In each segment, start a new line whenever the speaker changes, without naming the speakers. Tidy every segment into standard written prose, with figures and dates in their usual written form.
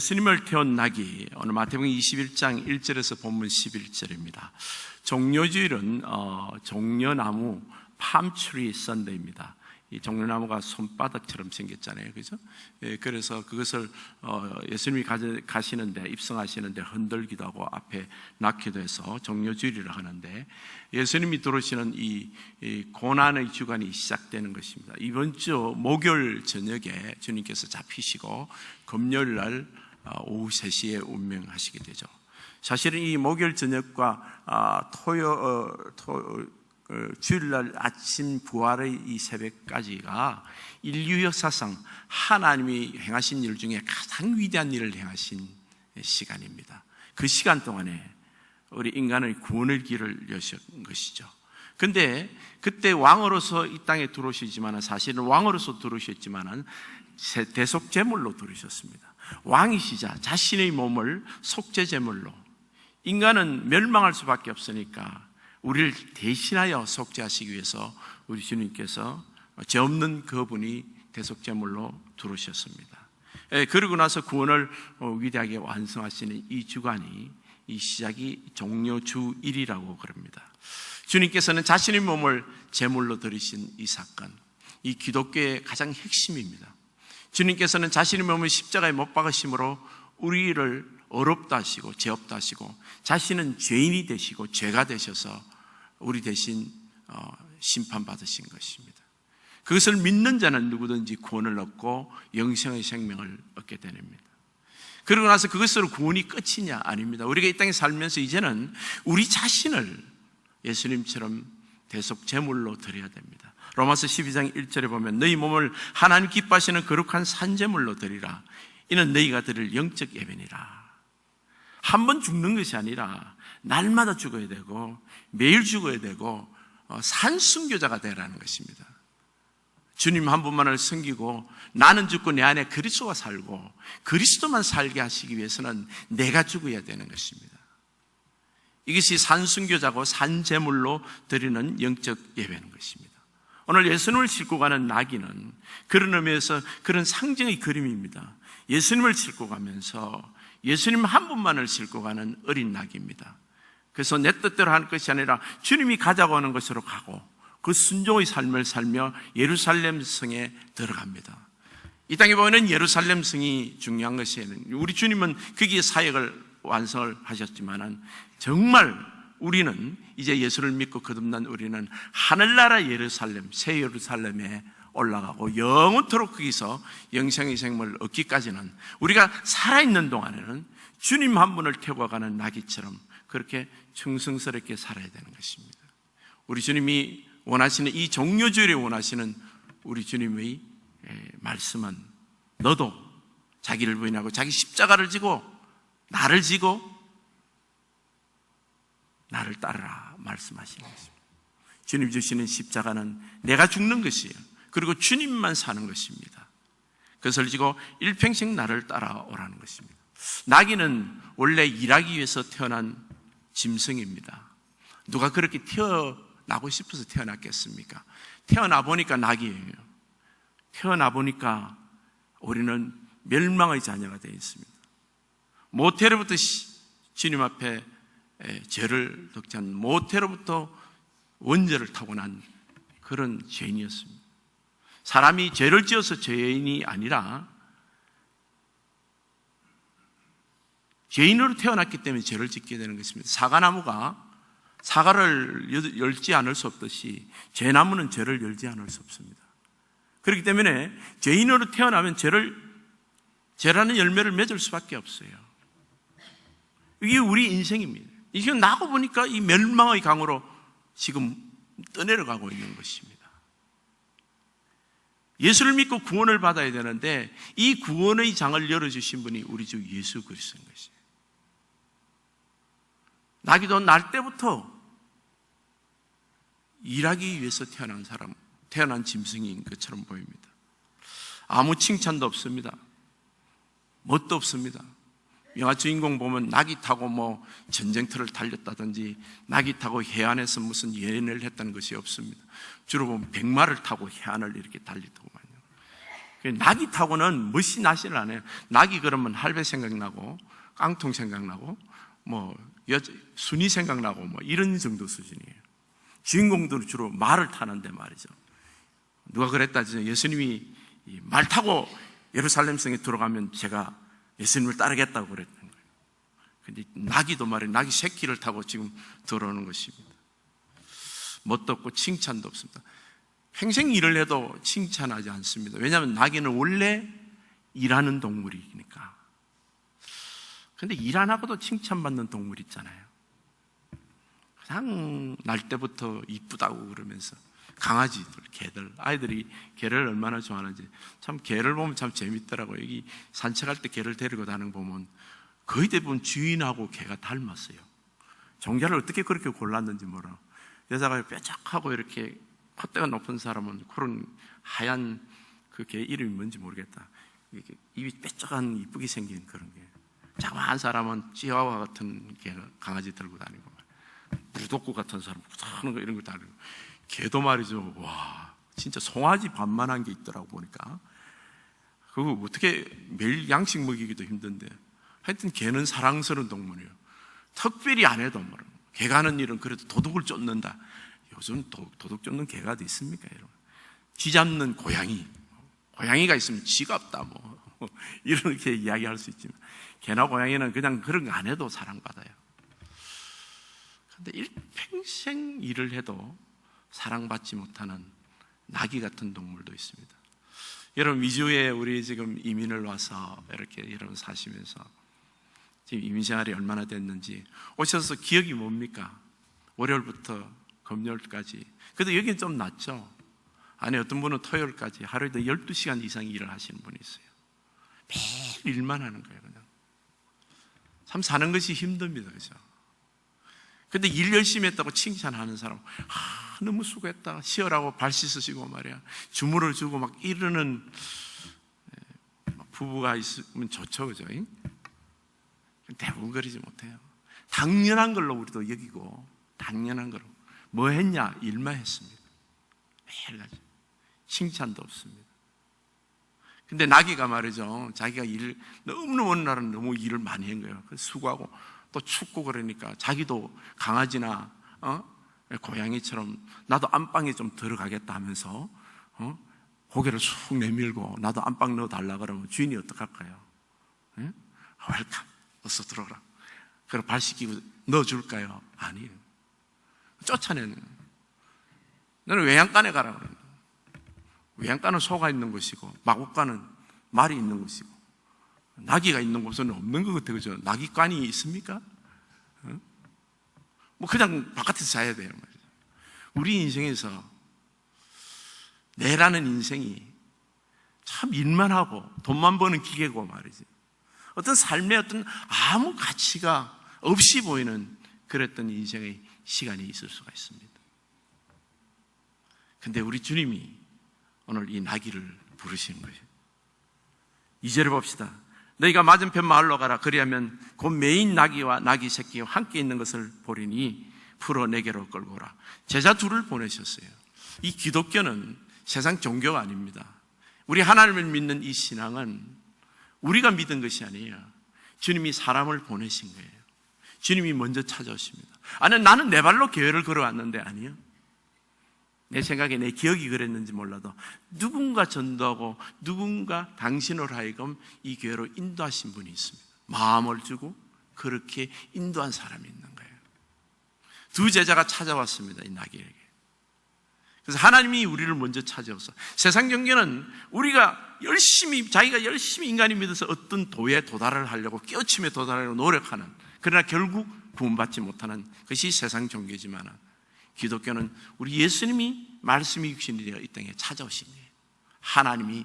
예수님을 태운 낙이 오늘 마태복음 21장 1절에서 본문 11절입니다. 종려주일은 종려나무 팜트리 선데이입니다. 이 종려나무가 손바닥처럼 생겼잖아요, 그죠? 그래서 그것을 예수님이 가시는데, 입성하시는데 흔들기도 하고 앞에 낳기도 해서 종려주일이라 하는데, 예수님이 들어오시는 이 고난의 주간이 시작되는 것입니다. 이번 주 목요일 저녁에 주님께서 잡히시고 금요일 날 오후 3시에 운명하시게 되죠. 사실은 이 목요일 저녁과 주일날 아침 부활의 이 새벽까지가 인류 역사상 하나님이 행하신 일 중에 가장 위대한 일을 행하신 시간입니다. 그 시간 동안에 우리 인간의 구원의 길을 여신 것이죠. 근데 그때 왕으로서 이 땅에 들어오시지만, 사실은 왕으로서 들어오셨지만 대속제물로 들어오셨습니다. 왕이시자 자신의 몸을 속죄제물로, 인간은 멸망할 수밖에 없으니까 우리를 대신하여 속죄하시기 위해서 우리 주님께서 죄 없는 그분이 대속제물로 들어오셨습니다. 그러고 나서 구원을 위대하게 완성하시는 이 주간이, 이 시작이 종려주일이라고 그럽니다. 주님께서는 자신의 몸을 제물로 드리신 이 사건, 이 기독교의 가장 핵심입니다. 주님께서는 자신의 몸을 십자가에 못 박으심으로 우리를 어렵다 하시고 죄 없다 하시고, 자신은 죄인이 되시고 죄가 되셔서 우리 대신 심판받으신 것입니다. 그것을 믿는 자는 누구든지 구원을 얻고 영생의 생명을 얻게 됩니다. 그러고 나서 그것으로 구원이 끝이냐? 아닙니다. 우리가 이 땅에 살면서 이제는 우리 자신을 예수님처럼 대속 제물로 드려야 됩니다. 로마서 12장 1절에 보면 너희 몸을 하나님 기뻐하시는 거룩한 산제물로 드리라. 이는 너희가 드릴 영적 예배니라. 한 번 죽는 것이 아니라 날마다 죽어야 되고 매일 죽어야 되고 산순교자가 되라는 것입니다. 주님 한 분만을 섬기고 나는 죽고 내 안에 그리스도가 살고 그리스도만 살게 하시기 위해서는 내가 죽어야 되는 것입니다. 이것이 산순교자고 산제물로 드리는 영적 예배는 것입니다. 오늘 예수님을 싣고 가는 나귀는 그런 의미에서 그런 상징의 그림입니다. 예수님을 싣고 가면서 예수님 한 분만을 싣고 가는 어린 나귀입니다. 그래서 내 뜻대로 하는 것이 아니라 주님이 가자고 하는 것으로 가고 그 순종의 삶을 살며 예루살렘 성에 들어갑니다. 이 땅에 보이는 예루살렘 성이 중요한 것이 아니라, 우리 주님은 거기에 사역을 완성을 하셨지만 정말 우리는 이제 예수를 믿고 거듭난 우리는 하늘나라 예루살렘, 새 예루살렘에 올라가고 영원토록 거기서 영생의 생명을 얻기까지는 우리가 살아있는 동안에는 주님 한 분을 태워 가는 나귀처럼 그렇게 충성스럽게 살아야 되는 것입니다. 우리 주님이 원하시는, 이 종려주일에 원하시는 우리 주님의 말씀은 너도 자기를 부인하고 자기 십자가를 지고 나를 따르라 말씀하시는 것입니다. 주님 주시는 십자가는 내가 죽는 것이에요. 그리고 주님만 사는 것입니다. 그것을 지고 일평생 나를 따라오라는 것입니다. 나귀는 원래 일하기 위해서 태어난 짐승입니다. 누가 그렇게 태어나고 싶어서 태어났겠습니까? 태어나 보니까 나귀예요. 태어나 보니까 우리는 멸망의 자녀가 되어 있습니다. 모태로부터 주님 앞에 죄를 덕찬, 모태로부터 원죄를 타고난 그런 죄인이었습니다. 사람이 죄를 지어서 죄인이 아니라 죄인으로 태어났기 때문에 죄를 짓게 되는 것입니다. 사과나무가 사과를 열지 않을 수 없듯이 죄나무는 죄를 열지 않을 수 없습니다. 그렇기 때문에 죄인으로 태어나면 죄라는 열매를 맺을 수밖에 없어요. 이게 우리 인생입니다. 이게 나고 보니까 이 멸망의 강으로 지금 떠내려가고 있는 것입니다. 예수를 믿고 구원을 받아야 되는데 이 구원의 장을 열어주신 분이 우리 주 예수 그리스도인 것이에요. 나귀도 날 때부터 일하기 위해서 태어난 짐승인 것처럼 보입니다. 아무 칭찬도 없습니다. 뭣도 없습니다. 영화 주인공 보면 나귀 타고 전쟁터를 달렸다든지 나귀 타고 해안에서 무슨 예언을 했다는 것이 없습니다. 주로 보면 백마를 타고 해안을 이렇게 달리더구만요. 낙이 타고는 멋이 나시를 안 해요. 낙이 그러면 할배 생각나고 깡통 생각나고 순이 생각나고 이런 정도 수준이에요. 주인공들은 주로 말을 타는데 말이죠. 누가 그랬다, 예수님이 말 타고 예루살렘 성에 들어가면 제가 예수님을 따르겠다고 그랬던 거예요. 근데 나귀도 말이에요. 나귀 새끼를 타고 지금 들어오는 것입니다. 뭣도 없고 칭찬도 없습니다. 평생 일을 해도 칭찬하지 않습니다. 왜냐하면 나귀는 원래 일하는 동물이니까. 근데 일 안 하고도 칭찬받는 동물 있잖아요. 그냥 날 때부터 이쁘다고 그러면서 강아지들, 개들, 아이들이 개를 얼마나 좋아하는지 참 개를 보면 참 재밌더라고요. 여기 산책할 때 개를 데리고 다니는 거 보면 거의 대부분 주인하고 개가 닮았어요. 종자를 어떻게 그렇게 골랐는지 몰라. 여자가 뾰족하고 이렇게 콧대가 높은 사람은 그런 하얀 그 개 이름이 뭔지 모르겠다. 이렇게 입이 뾰족한 이쁘게 생긴 그런 게. 자그마한 사람은 치와와 같은 개가 강아지 들고 다니고 무독구 같은 사람 하는 거 이런 거 다니고. 개도 말이죠. 와, 진짜 송아지 반만한 게 있더라고 보니까. 그거 어떻게 매일 양식 먹이기도 힘든데. 하여튼 개는 사랑스러운 동물이에요. 특별히 안 해도 개가 하는 일은 그래도 도둑을 쫓는다. 요즘 도둑 쫓는 개가 어디 있습니까, 여러분? 쥐 잡는 고양이가 있으면 쥐가 없다 이렇게 이야기할 수 있지만 개나 고양이는 그냥 그런 거 안 해도 사랑받아요. 그런데 일평생 일을 해도 사랑받지 못하는 나귀 같은 동물도 있습니다. 여러분, 미주에 우리 지금 이민을 와서 이렇게 여러분 사시면서 지금 이민 생활이 얼마나 됐는지 오셔서 기억이 뭡니까? 월요일부터 금요일까지. 그래도 여기는 좀 낫죠. 아니, 어떤 분은 토요일까지 하루에도 12시간 이상 일을 하시는 분이 있어요. 매일 일만 하는 거예요, 그냥. 참 사는 것이 힘듭니다, 그죠? 근데 일 열심히 했다고 칭찬하는 사람, 너무 수고했다, 쉬어라고 발 씻으시고 말이야, 주물을 주고 막 이러는 부부가 있으면 좋죠, 그죠? 대부분 그러지 못해요. 당연한 걸로 우리도 여기고, 당연한 걸로. 뭐 했냐? 일만 했습니다. 매일같이. 칭찬도 없습니다. 근데 나귀가 말이죠, 자기가 너무너무 어느 날은 너무 일을 많이 한 거예요. 그래서 수고하고 또 춥고 그러니까 자기도 강아지나 고양이처럼 나도 안방에 좀 들어가겠다 하면서 고개를 쑥 내밀고 나도 안방 넣어달라 그러면 주인이 어떡할까요? 웰컴, 어서 들어오라. 그럼 발 씻기고 넣어줄까요? 아니에요. 쫓아내는 거예요. 너는 외양간에 가라 그럽니다. 외양간은 소가 있는 것이고 마곡간은 말이 있는 것이고 나귀가 있는 곳은 없는 것 같아요. 그죠? 나귀간이 있습니까? 그냥 바깥에서 자야 돼요. 우리 인생에서 내라는 인생이 참 일만 하고 돈만 버는 기계고 말이지. 어떤 삶의 어떤 아무 가치가 없이 보이는 그랬던 인생의 시간이 있을 수가 있습니다. 근데 우리 주님이 오늘 이 나귀를 부르시는 거예요. 2절을 봅시다. 너희가 맞은편 마을로 가라. 그리하면 곧 매인 나귀와 나귀 새끼와 함께 있는 것을 보리니 풀어 내게로 끌고 오라. 제자 둘을 보내셨어요. 이 기독교는 세상 종교가 아닙니다. 우리 하나님을 믿는 이 신앙은 우리가 믿은 것이 아니에요. 주님이 사람을 보내신 거예요. 주님이 먼저 찾아오십니다. 아니, 나는 내 발로 교회를 걸어왔는데 아니요. 내 생각에 내 기억이 그랬는지 몰라도 누군가 전도하고 누군가 당신으로 하여금 이 교회로 인도하신 분이 있습니다. 마음을 주고 그렇게 인도한 사람이 있는 거예요. 두 제자가 찾아왔습니다, 이 나귀에게. 그래서 하나님이 우리를 먼저 찾아와서 세상 종교는 우리가 자기가 열심히 인간이 믿어서 어떤 도에 도달을 하려고 깨우침에 도달하려고 노력하는, 그러나 결국 구원받지 못하는 것이 세상 종교지만 기독교는 우리 예수님이 말씀이 육신이 되어 이 땅에 찾아오신 거예요. 하나님이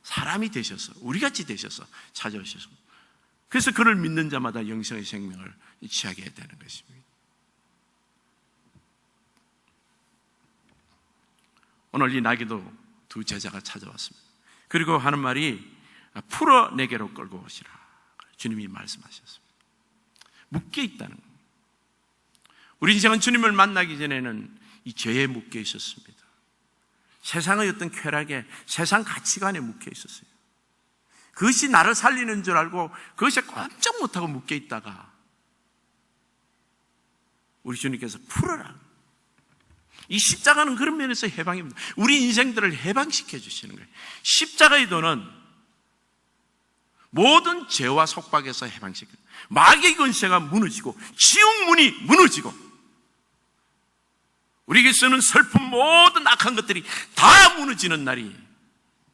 사람이 되셔서 우리같이 되셔서 찾아오셔서, 그래서 그를 믿는 자마다 영생의 생명을 취하게 되는 것입니다. 오늘 이 나귀도 두 제자가 찾아왔습니다. 그리고 하는 말이 풀어 내게로 끌고 오시라. 주님이 말씀하셨습니다. 묶여 있다는 겁니다. 우리 인생은 주님을 만나기 전에는 이 죄에 묶여 있었습니다. 세상의 어떤 쾌락에, 세상 가치관에 묶여 있었어요. 그것이 나를 살리는 줄 알고 그것에 꼼짝 못하고 묶여 있다가 우리 주님께서 풀어라. 이 십자가는 그런 면에서 해방입니다. 우리 인생들을 해방시켜 주시는 거예요. 십자가의 도는 모든 죄와 속박에서 해방시켜, 마귀의 권세가 무너지고 지옥문이 무너지고 우리에게서는 슬픈 모든 악한 것들이 다 무너지는 날이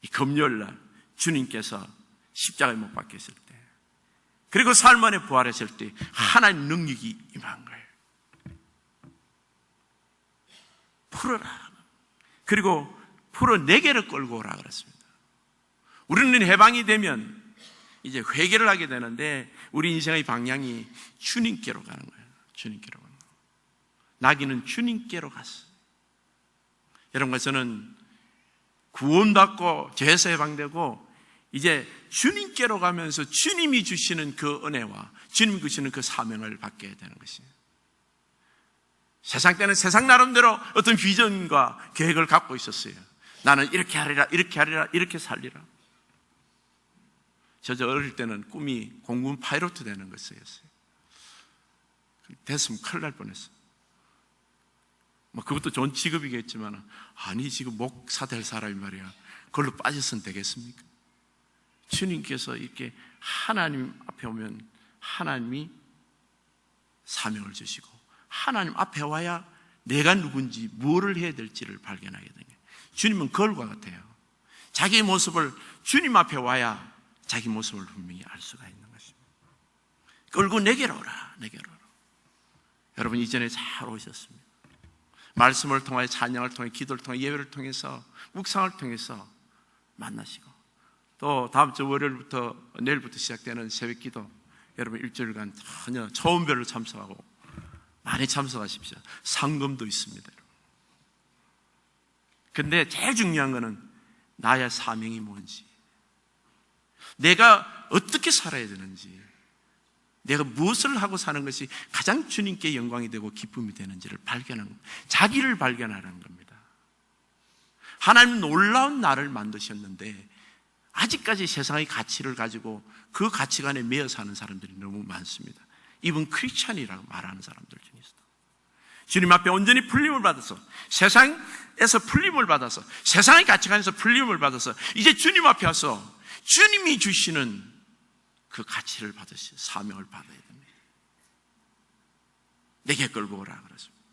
이 금요일날 주님께서 십자가에 못 박혔을 때, 그리고 삶 안에 부활했을 때 하나님의 능력이 임한 거예요. 풀어라. 그리고 풀어 내게로 끌고 오라 그랬습니다. 우리는 해방이 되면 이제 회개를 하게 되는데 우리 인생의 방향이 주님께로 가는 거예요. 주님께로 가는 거예요. 나귀는 주님께로 갔어요. 여러분과 저는 구원받고 죄에서 해방되고 이제 주님께로 가면서 주님이 주시는 그 은혜와 주님이 주시는 그 사명을 받게 되는 것이에요. 세상 때는 세상 나름대로 어떤 비전과 계획을 갖고 있었어요. 나는 이렇게 하리라, 이렇게 하리라, 이렇게 살리라. 저 어릴 때는 꿈이 공군 파이로트 되는 것이었어요. 됐으면 큰일 날 뻔했어요. 그것도 좋은 직업이겠지만, 아니 지금 목사 될 사람이 말이야, 그걸로 빠져서는 되겠습니까? 주님께서 이렇게 하나님 앞에 오면 하나님이 사명을 주시고 하나님 앞에 와야 내가 누군지 무엇을 해야 될지를 발견하게 되는 거예요. 주님은 거울과 같아요. 자기 모습을 주님 앞에 와야 자기 모습을 분명히 알 수가 있는 것입니다. 끌고 내게로 오라, 내게로 오라. 여러분 이전에 잘 오셨습니다. 말씀을 통하여, 찬양을 통해, 기도를 통해, 예배를 통해서, 묵상을 통해서 만나시고, 또 다음 주 월요일부터 내일부터 시작되는 새벽기도 여러분 일주일간 전혀 처음별로 참석하고 많이 참석하십시오. 상금도 있습니다. 근데 제일 중요한 거는 나의 사명이 뭔지, 내가 어떻게 살아야 되는지, 내가 무엇을 하고 사는 것이 가장 주님께 영광이 되고 기쁨이 되는지를 발견하는 겁니다. 자기를 발견하라는 겁니다. 하나님은 놀라운 나를 만드셨는데 아직까지 세상의 가치를 가지고 그 가치관에 매여 사는 사람들이 너무 많습니다. 이분 크리스찬이라고 말하는 사람들 중에서도 주님 앞에 온전히 풀림을 받아서, 세상에서 풀림을 받아서, 세상의 가치관에서 풀림을 받아서 이제 주님 앞에 와서 주님이 주시는 그 가치를 받으시, 사명을 받아야 됩니다. 내게 끌고 오라 그랬습니다.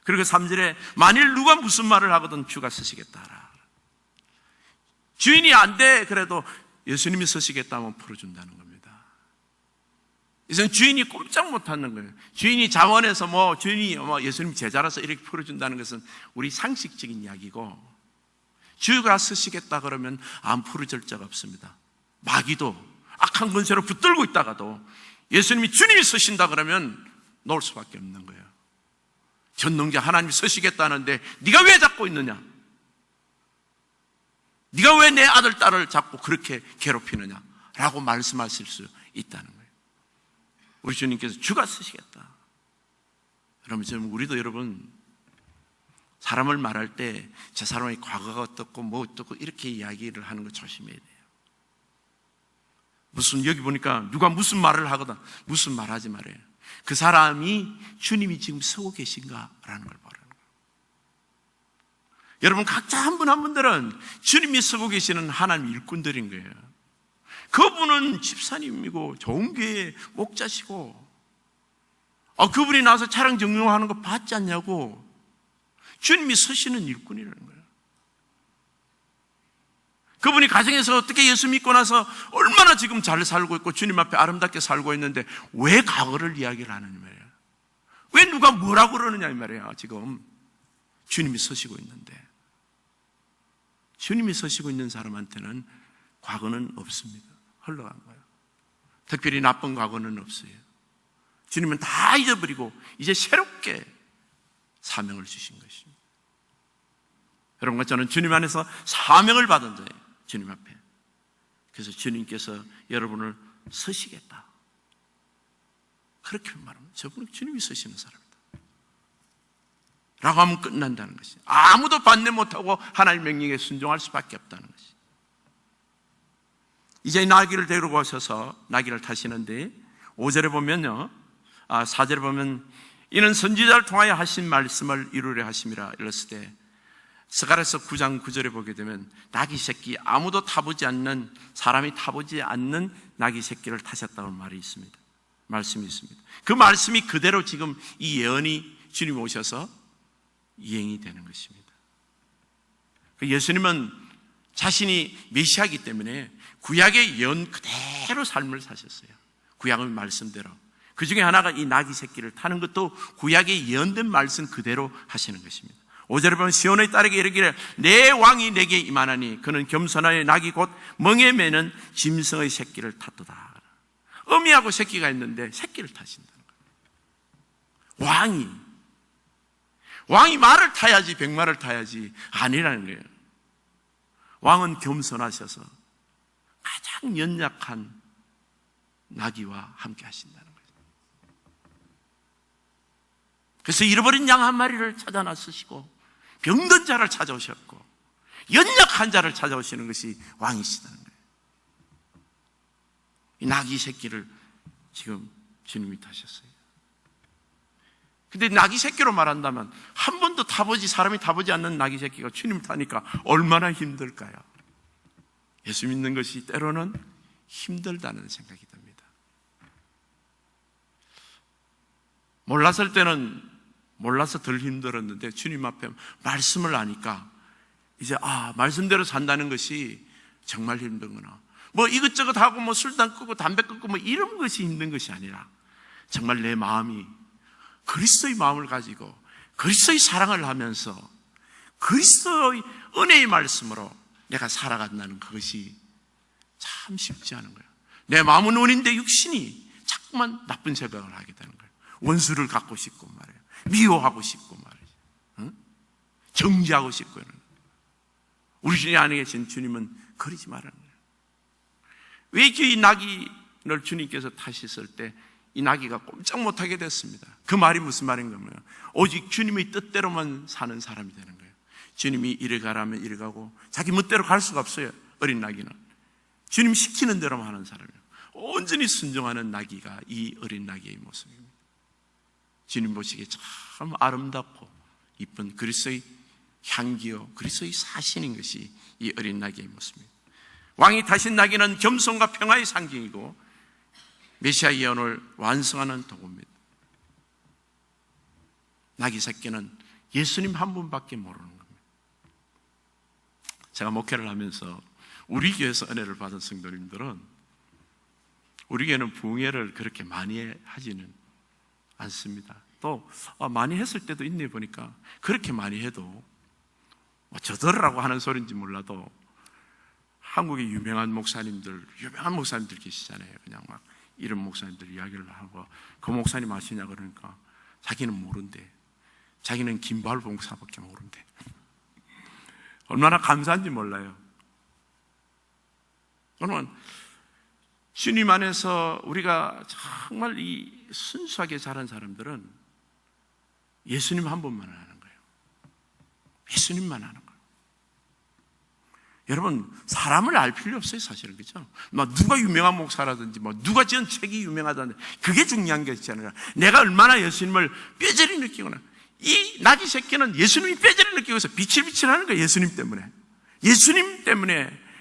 그리고 3절에 만일 누가 무슨 말을 하거든 주가 서시겠다 하라. 주인이 안 돼 그래도 예수님이 서시겠다면 풀어준다는 겁니다. 이제는 주인이 꼼짝 못하는 거예요. 주인이 자원해서 주인이 예수님 제자라서 이렇게 풀어준다는 것은 우리 상식적인 이야기고, 주가 서시겠다 그러면 안 풀어줄 자가 없습니다. 마귀도 악한 권세로 붙들고 있다가도 예수님이 주님이 서신다 그러면 놓을 수밖에 없는 거예요. 전능자 하나님이 서시겠다는데 네가 왜 잡고 있느냐? 네가 왜 내 아들 딸을 잡고 그렇게 괴롭히느냐? 라고 말씀하실 수 있다는 거예요. 우리 주님께서 주가 서시겠다. 그러면 지금 우리도 여러분 사람을 말할 때 저 사람의 과거가 어떻고 뭐 어떻고 이렇게 이야기를 하는 거 조심해야 돼요. 무슨 여기 보니까 누가 무슨 말을 하거든 무슨 말 하지 말아요. 그 사람이 주님이 지금 서고 계신가라는 걸 보라는 거예요. 여러분 각자 한 분 한 분들은 주님이 서고 계시는 하나님 일꾼들인 거예요. 그분은 집사님이고 좋은 교회 목자시고, 그분이 나와서 차량 정리하는 거 봤지 않냐고. 주님이 서시는 일꾼이라는 거예요. 그분이 가정에서 어떻게 예수 믿고 나서 얼마나 지금 잘 살고 있고 주님 앞에 아름답게 살고 있는데 왜 과거를 이야기를 하느냐 말이에요. 왜 누가 뭐라고 그러느냐 이 말이에요. 지금 주님이 서시고 있는데, 주님이 서시고 있는 사람한테는 과거는 없습니다. 흘러간 거예요. 특별히 나쁜 과거는 없어요. 주님은 다 잊어버리고 이제 새롭게 사명을 주신 것입니다. 여러분과 저는 주님 안에서 사명을 받은 자예요. 주님 앞에. 그래서 주님께서 여러분을 서시겠다 그렇게 말합니다. 저분은 주님이 서시는 사람이다. 라고 하면 끝난다는 것이. 아무도 반대 못하고 하나님 명령에 순종할 수밖에 없다는 것이. 이제 나귀를 데리고 오셔서 나귀를 타시는데 5절에 보면요, 4절에 보면 이는 선지자를 통하여 하신 말씀을 이루려 하심이라 이랬을 때, 스가랴서 9장 9절에 보게 되면 나귀 새끼, 아무도 타보지 않는, 사람이 타보지 않는 나귀 새끼를 타셨다는 말이 있습니다. 말씀이 있습니다. 그 말씀이 그대로 지금 이 예언이 주님 오셔서 이행이 되는 것입니다. 예수님은 자신이 메시아이기 때문에 구약의 예언 그대로 삶을 사셨어요. 구약의 말씀대로. 그 중에 하나가 이 나귀 새끼를 타는 것도 구약의 예언된 말씀 그대로 하시는 것입니다. 5절에 보면 시온의 딸에게 이르기를 내 왕이 내게 임하나니 그는 겸손하여 나귀 곧 멍에 매는 짐승의 새끼를 탔도다. 어미하고 새끼가 있는데 새끼를 타신다는 거예요. 왕이 말을 타야지 백마를 타야지 아니라는 거예요. 왕은 겸손하셔서 가장 연약한 나귀와 함께 하신다는 거예요. 그래서 잃어버린 양 한 마리를 찾아 나서시고 병든 자를 찾아오셨고 연약한 자를 찾아오시는 것이 왕이시다는 거예요. 이 나귀 새끼를 지금 주님이 타셨어요. 근데 나귀 새끼로 말한다면 한 번도 사람이 타보지 않는 나귀 새끼가 주님 타니까 얼마나 힘들까요? 예수 믿는 것이 때로는 힘들다는 생각이 듭니다. 몰랐을 때는 몰라서 덜 힘들었는데 주님 앞에 말씀을 아니까 이제 말씀대로 산다는 것이 정말 힘든구나. 뭐 이것저것 하고 뭐 술단 끊고 담배 끊고 뭐 이런 것이 힘든 것이 아니라 정말 내 마음이 그리스도의 마음을 가지고 그리스도의 사랑을 하면서 그리스도의 은혜의 말씀으로 내가 살아간다는 그것이 참 쉽지 않은 거예요. 내 마음은 원인데 육신이 자꾸만 나쁜 생각을 하게 되는 거예요. 원수를 갖고 싶고 말이에요. 미워하고 싶고 말이에요. 응? 정죄하고 싶고. 우리 주님 안에 계신 주님은 그러지 말라는 거예요. 왜 이 나귀를 주님께서 타셨을 때 이 나귀가 꼼짝 못하게 됐습니다. 그 말이 무슨 말인가 하면 오직 주님의 뜻대로만 사는 사람이 되는 거예요. 주님이 이리 가라면 이리 가고 자기 멋대로 갈 수가 없어요. 어린 나귀는 주님 시키는 대로만 하는 사람이에요. 온전히 순종하는 나귀가 이 어린 나귀의 모습입니다. 주님 보시기에 참 아름답고 이쁜 그리스도의 향기요 그리스도의 사신인 것이 이 어린 나귀의 모습입니다. 왕이 타신 나귀는 겸손과 평화의 상징이고 메시아 예언을 완성하는 도구입니다. 나귀 새끼는 예수님 한 분밖에 모르는 겁니다. 제가 목회를 하면서 우리 교회에서 은혜를 받은 성도님들은 우리 교회는 부흥회를 그렇게 많이 하지는 않습니다. 또 많이 했을 때도 있네 보니까 그렇게 많이 해도 저들으라고 하는 소리인지 몰라도 한국의 유명한 목사님들 계시잖아요. 그냥 막 이런 목사님들 이야기를 하고 그 목사님 아시냐 그러니까 자기는 모른대. 자기는 김발 봉사밖에 모른대. 얼마나 감사한지 몰라요. 여러분, 주님 안에서 우리가 정말 이 순수하게 자란 사람들은 예수님 한 분만 아는 거예요. 예수님만 아는 거예요. 여러분, 사람을 알 필요 없어요, 사실은. 그렇죠? 누가 유명한 목사라든지, 누가 지은 책이 유명하다든지, 그게 중요한 게 있잖아요. 내가 얼마나 예수님을 뼈저리 느끼거나, 이 나귀 새끼는 예수님이 뼈저리 느끼고 있어. 비칠비칠하는 거예요, 예수님 때문에.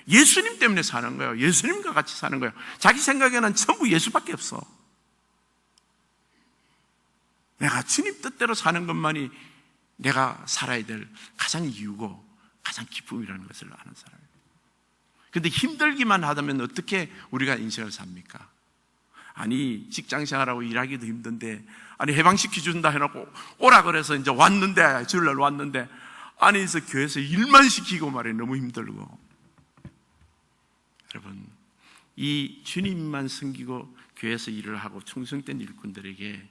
예수님 때문에 사는 거예요. 예수님과 같이 사는 거예요. 자기 생각에는 전부 예수밖에 없어. 내가 주님 뜻대로 사는 것만이 내가 살아야 될 가장 이유고 가장 기쁨이라는 것을 아는 사람이에요. 그런데 힘들기만 하다면 어떻게 우리가 인생을 삽니까? 아니, 직장 생활하고 일하기도 힘든데, 아니, 해방시켜준다 해놓고 오라 그래서 이제 왔는데, 주일날 왔는데, 안에서 교회에서 일만 시키고 말이에요. 너무 힘들고. 여러분, 이 주님만 섬기고 교회에서 일을 하고 충성된 일꾼들에게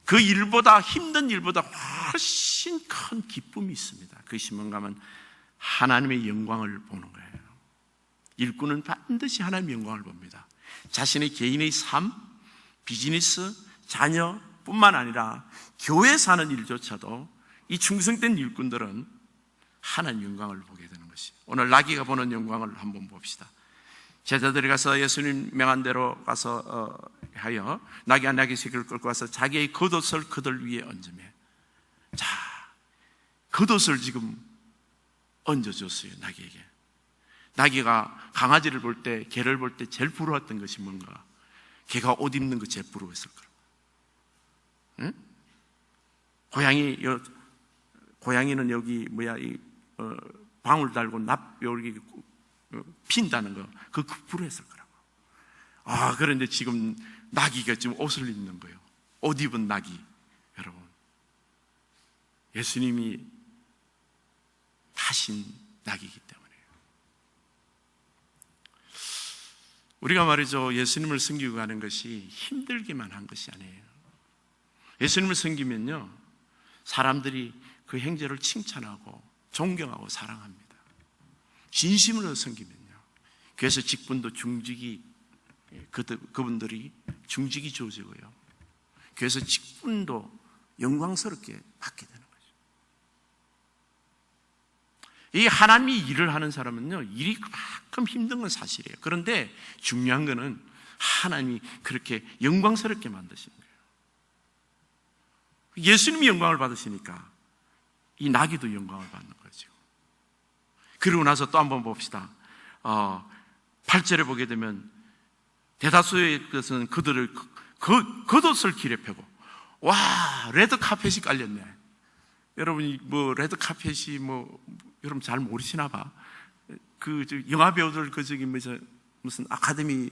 그 일보다, 힘든 일보다 훨씬 큰 기쁨이 있습니다. 그것이 뭔가 하면 하나님의 영광을 보는 거예요. 일꾼은 반드시 하나님의 영광을 봅니다. 자신의 개인의 삶, 비즈니스, 자녀뿐만 아니라 교회 사는 일조차도 이 충성된 일꾼들은 하나님 영광을 보게 되는 것이. 오늘 나귀가 보는 영광을 한번 봅시다. 제자들이 가서 예수님 명한 대로 가서 하여 나귀 한 나귀 새끼를 끌고 와서 자기의 겉옷을 그들 위에 얹으며, 자, 겉옷을 지금 얹어줬어요. 나귀에게. 나귀가 강아지를 볼 때, 개를 볼 때 제일 부러웠던 것이 뭔가? 개가 옷 입는 거 제일 부러웠을 거라고. 응? 고양이는 여기 방울 달고 여기 핀다는 거, 그거 부러웠을 거라고. 그런데 지금 나귀가 지금 옷을 입는 거예요. 옷 입은 나귀. 여러분, 예수님이 타신 나귀이기 때문에. 우리가 말이죠, 예수님을 섬기고 가는 것이 힘들기만 한 것이 아니에요. 예수님을 섬기면요, 사람들이 그 행제를 칭찬하고 존경하고 사랑합니다. 진심으로 섬기면요. 그래서 직분도 중직이, 그분들이 중직이 주어지고요. 그래서 직분도 영광스럽게 받게 되는 거죠. 이 하나님이 일을 하는 사람은요, 일이 그만큼 힘든 건 사실이에요. 그런데 중요한 거는 하나님이 그렇게 영광스럽게 만드시는 거예요. 예수님이 영광을 받으시니까 이 나귀도 영광을 받는 거죠. 그리고 나서 또 한번 봅시다. 8절에 보게 되면 대다수의 것은 그들을 겉옷을 길에 펴고, 와, 레드 카펫이 깔렸네. 여러분이 레드 카펫이 여러분 잘 모르시나 봐. 영화 배우들 무슨 아카데미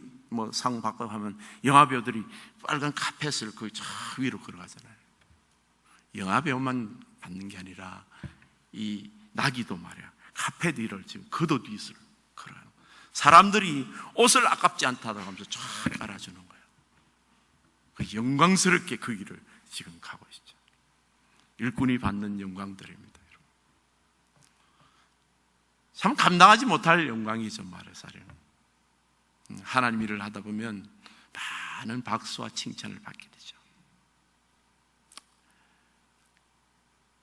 상 받고 하면 영화 배우들이 빨간 카펫을 저 위로 걸어가잖아요. 영화 배우만 받는 게 아니라 이 나귀도 말이야, 카펫 위를 지금 겉옷 위를 걸어요. 사람들이 옷을 아깝지 않다고 하면서 쫙 깔아주는 거예요. 영광스럽게 그 길을 지금 가고 있죠. 일꾼이 받는 영광들입니다. 참 감당하지 못할 영광이죠, 말해서는. 하나님 일을 하다 보면 많은 박수와 칭찬을 받게 되죠.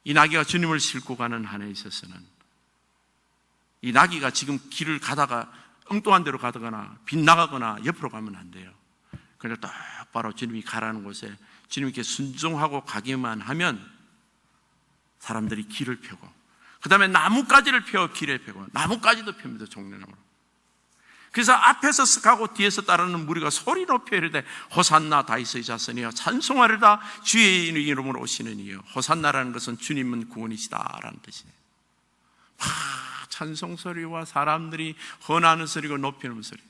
이 나귀가 주님을 싣고 가는 한에 있어서는, 이 나귀가 지금 길을 가다가 엉뚱한 데로 가거나 빗나가거나 옆으로 가면 안 돼요. 그냥 똑바로 주님이 가라는 곳에 주님께 순종하고 가기만 하면 사람들이 길을 펴고, 그 다음에 나뭇가지를 펴 길에 펴고, 나뭇가지도 펴니다, 종려나무로. 그래서 앞에서 가고 뒤에서 따르는 무리가 소리 높여 이르되 호산나 다윗의 자손이여 찬송하리다 주의 이름으로 오시는 이여. 호산나라는 것은 주님은 구원이시다라는 뜻이에요. 찬송 소리와 사람들이 헌하는 소리고 높이는 소리.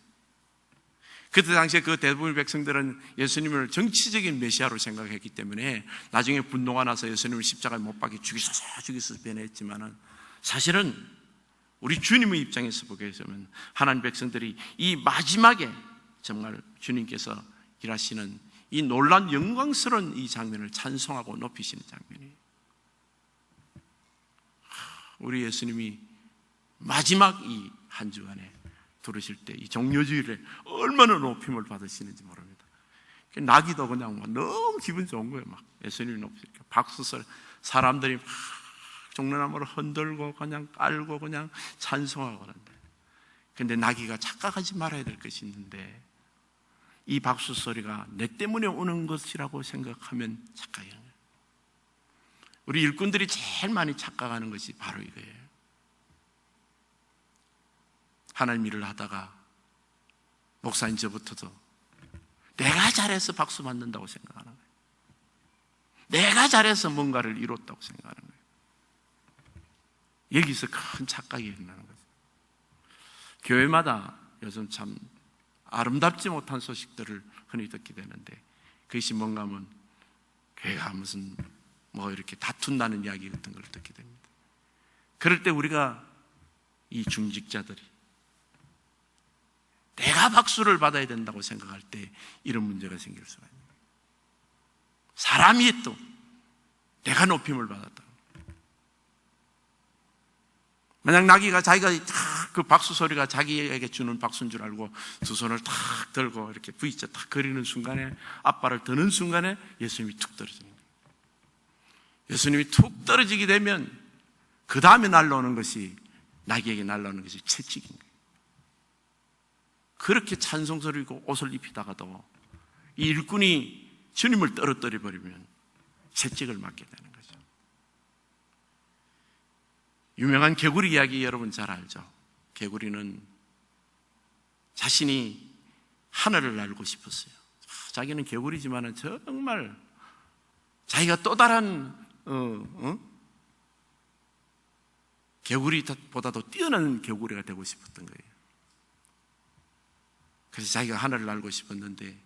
그때 당시에 그 대부분의 백성들은 예수님을 정치적인 메시아로 생각했기 때문에 나중에 분노가 나서 예수님을 십자가에 못 박혀 죽이소서 변했지만은, 사실은 우리 주님의 입장에서 보게 되면 하나님 백성들이 이 마지막에 정말 주님께서 일하시는 이 놀라운 영광스러운 이 장면을 찬송하고 높이시는 장면이에요. 우리 예수님이 마지막 이 한 주간에 들으실 때 이 종료주일에 얼마나 높임을 받으시는지 모릅니다. 나기도 그냥 너무 기분 좋은 거예요. 막 예수님이 높이니까 박수 소리, 사람들이 막 종려나무를 흔들고 그냥 깔고 그냥 찬송하고 그러는데, 근데 나귀가 착각하지 말아야 될 것이 있는데, 이 박수 소리가 내 때문에 오는 것이라고 생각하면 착각이에요. 우리 일꾼들이 제일 많이 착각하는 것이 바로 이거예요. 하나님 일을 하다가 목사님 저부터도 내가 잘해서 박수 받는다고 생각하는 거예요. 내가 잘해서 뭔가를 이뤘다고 생각하는 거예요. 여기서 큰 착각이 일어나는 거죠. 교회마다 요즘 참 아름답지 못한 소식들을 흔히 듣게 되는데, 그것이 뭔가 하면 교회가 무슨 이렇게 다툰다는 이야기 같은 걸 듣게 됩니다. 그럴 때 우리가 이 중직자들이 내가 박수를 받아야 된다고 생각할 때 이런 문제가 생길 수가 있는 거예요. 사람이 또 내가 높임을 받았다. 만약 나귀가 자기가 그 박수 소리가 자기에게 주는 박수인 줄 알고 두 손을 탁 들고 이렇게 V자 탁 그리는 순간에, 앞발을 드는 순간에 예수님이 툭 떨어지는 거예요. 예수님이 툭 떨어지게 되면 그 다음에 날라오는 것이, 나귀에게 날라오는 것이 채찍인 거예요. 그렇게 찬송 소리고 옷을 입히다가도 이 일꾼이 주님을 떨어뜨려 버리면 채찍을 맞게 되는 거죠. 유명한 개구리 이야기 여러분 잘 알죠? 개구리는 자신이 하늘을 날고 싶었어요. 자기는 개구리지만 정말 자기가 또 다른 개구리보다도 뛰어난 개구리가 되고 싶었던 거예요. 그래서 자기가 하늘을 날고 싶었는데,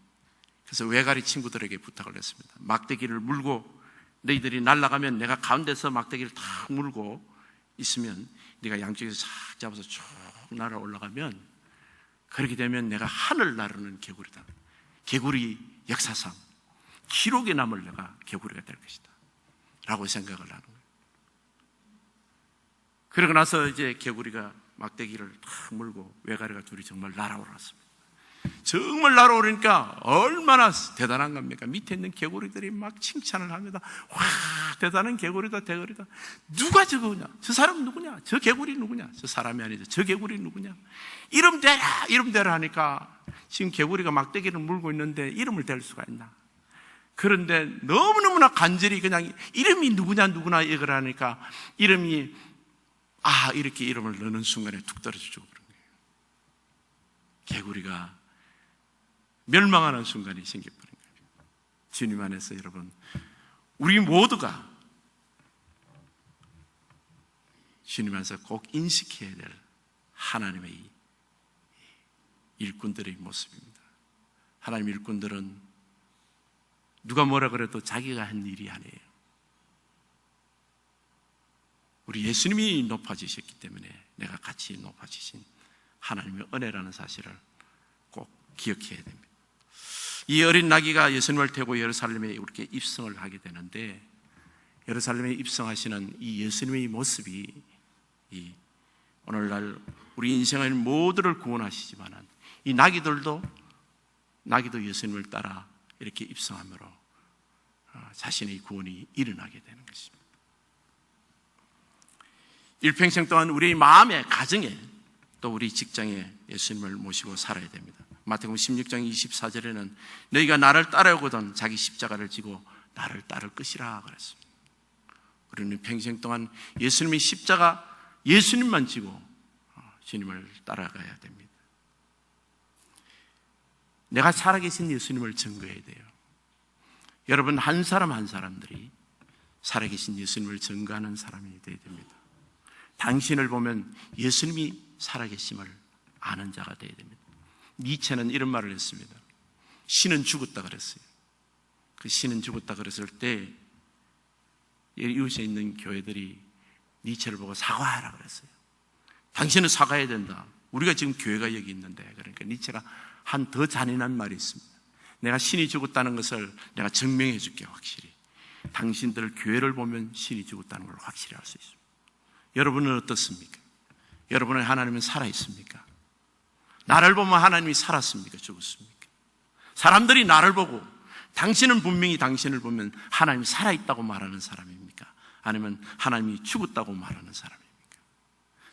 그래서 외가리 친구들에게 부탁을 했습니다. 막대기를 물고, 너희들이 날아가면 내가 가운데서 막대기를 탁 물고 있으면 네가 양쪽에서 싹 잡아서 쭉 날아 올라가면, 그렇게 되면 내가 하늘 나르는 개구리다. 개구리 역사상 기록에 남을 내가 개구리가 될 것이다 라고 생각을 하는 거예요. 그러고 나서 이제 개구리가 막대기를 탁 물고 외가리가 둘이 정말 날아올랐습니다. 정말 날아오르니까 얼마나 대단한 겁니까? 밑에 있는 개구리들이 막 칭찬을 합니다. 와, 대단한 개구리다, 대거리다. 누가 저거냐? 저 사람은 누구냐? 저 개구리 누구냐? 저 사람이 아니죠. 저 개구리 누구냐? 이름 대라, 이름 대라 하니까 지금 개구리가 막대기를 물고 있는데 이름을 댈 수가 있나? 그런데 너무너무나 간절히 그냥 이름이 누구냐, 이걸 하니까 이름이, 이렇게 이름을 넣는 순간에 툭 떨어져 죽어버린 거예요. 개구리가 멸망하는 순간이 생겨버린 거예요. 주님 안에서 여러분, 우리 모두가 주님 안에서 꼭 인식해야 될 하나님의 일꾼들의 모습입니다. 하나님 일꾼들은 누가 뭐라 그래도 자기가 한 일이 아니에요. 우리 예수님이 높아지셨기 때문에 내가 같이 높아지신 하나님의 은혜라는 사실을 꼭 기억해야 됩니다. 이 어린 나귀가 예수님을 태우고 예루살렘에 이렇게 입성을 하게 되는데, 예루살렘에 입성하시는 이 예수님의 모습이 오늘날 우리 인생의 모두를 구원하시지만 이 나귀도 예수님을 따라 이렇게 입성함으로 자신의 구원이 일어나게 되는 것입니다. 일평생 동안 우리의 마음에, 가정에, 또 우리 직장에 예수님을 모시고 살아야 됩니다. 마태복음 16장 24절에는 너희가 나를 따르거든 자기 십자가를 지고 나를 따를 것이라 그랬습니다. 우리는 평생 동안 예수님의 십자가, 예수님만 지고 주님을 따라가야 됩니다. 내가 살아계신 예수님을 증거해야 돼요. 여러분, 한 사람 한 사람들이 살아계신 예수님을 증거하는 사람이 되어야 됩니다. 당신을 보면 예수님이 살아계심을 아는 자가 되어야 됩니다. 니체는 이런 말을 했습니다. 신은 죽었다 그랬어요. 그 신은 죽었다 그랬을 때 이웃에 있는 교회들이 니체를 보고 사과하라 그랬어요. 당신은 사과해야 된다. 우리가 지금 교회가 여기 있는데, 그러니까 니체가 한 더 잔인한 말이 있습니다. 내가 신이 죽었다는 것을 내가 증명해 줄게. 확실히 당신들 교회를 보면 신이 죽었다는 걸 확실히 알 수 있습니다. 여러분은 어떻습니까? 여러분의 하나님은 살아있습니까? 나를 보면 하나님이 살았습니까? 죽었습니까? 사람들이 나를 보고 당신은 분명히 당신을 보면 하나님이 살아있다고 말하는 사람입니까? 아니면 하나님이 죽었다고 말하는 사람입니까?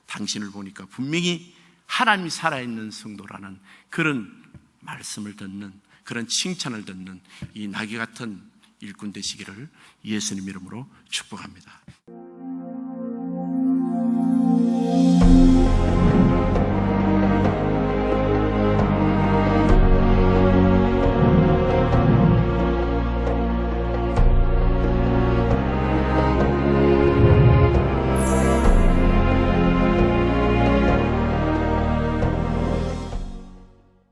당신을 보니까 분명히 하나님이 살아있는 성도라는 그런 말씀을 듣는, 그런 칭찬을 듣는 이 나귀 같은 일꾼 되시기를 예수님 이름으로 축복합니다.